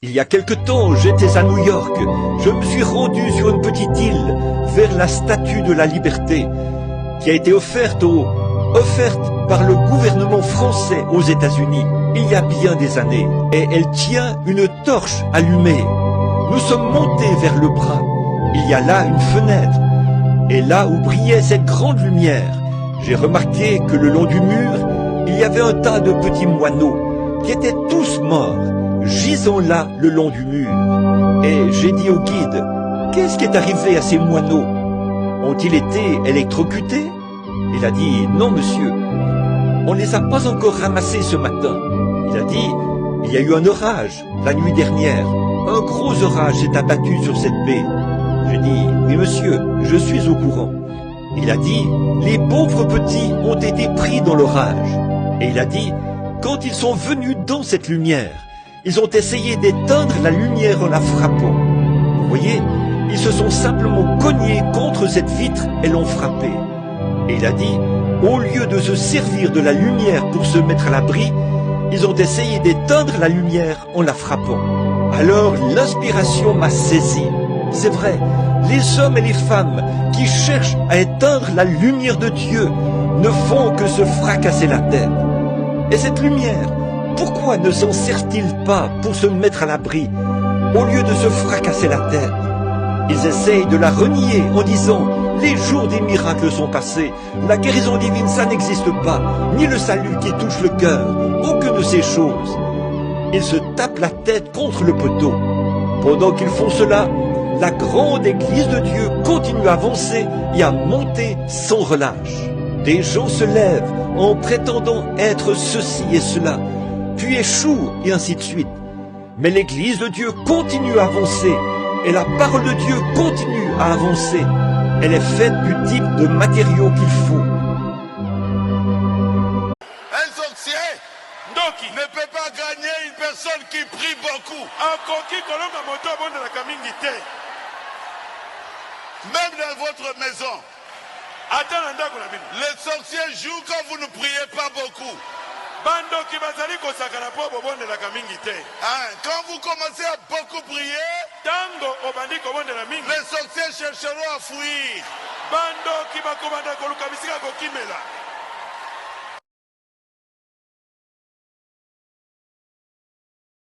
Il y a quelque temps, j'étais à New York. Je me suis rendu sur une petite île vers la Statue de la Liberté qui a été offerte par le gouvernement français aux États-Unis il y a bien des années. Et elle tient une torche allumée. Nous sommes montés vers le bras. Il y a là une fenêtre. Et là où brillait cette grande lumière, j'ai remarqué que le long du mur, il y avait un tas de petits moineaux qui étaient tous morts, gisant là le long du mur. Et j'ai dit au guide, qu'est-ce qui est arrivé à ces moineaux? Ont-ils été électrocutés? Il a dit, non monsieur, on ne les a pas encore ramassés ce matin. Il a dit, il y a eu un orage la nuit dernière. Un gros orage s'est abattu sur cette baie. J'ai dit, oui monsieur, je suis au courant. Il a dit, les pauvres petits ont été pris dans l'orage. Et il a dit, quand ils sont venus dans cette lumière, ils ont essayé d'éteindre la lumière en la frappant. Vous voyez, ils se sont simplement cognés contre cette vitre et l'ont frappée. Et il a dit, au lieu de se servir de la lumière pour se mettre à l'abri, ils ont essayé d'éteindre la lumière en la frappant. Alors l'inspiration m'a saisi. C'est vrai, les hommes et les femmes qui cherchent à éteindre la lumière de Dieu ne font que se fracasser la tête. Et cette lumière, pourquoi ne s'en servent-ils pas pour se mettre à l'abri, au lieu de se fracasser la tête? Ils essayent de la renier en disant « Les jours des miracles sont passés, la guérison divine ça n'existe pas, ni le salut qui touche le cœur, aucune de ces choses. » Ils se tapent la tête contre le poteau. Pendant qu'ils font cela, la grande église de Dieu continue à avancer et à monter sans relâche. Des gens se lèvent en prétendant être ceci et cela, puis échouent et ainsi de suite. Mais l'église de Dieu continue à avancer et la parole de Dieu continue à avancer. Elle est faite du type de matériaux qu'il faut. Un sorcier ne peut pas gagner une personne qui prie beaucoup. Même dans votre maison, les sorciers jouent quand vous ne priez pas beaucoup. Quand vous commencez à beaucoup prier, les sorciers chercheront à fuir.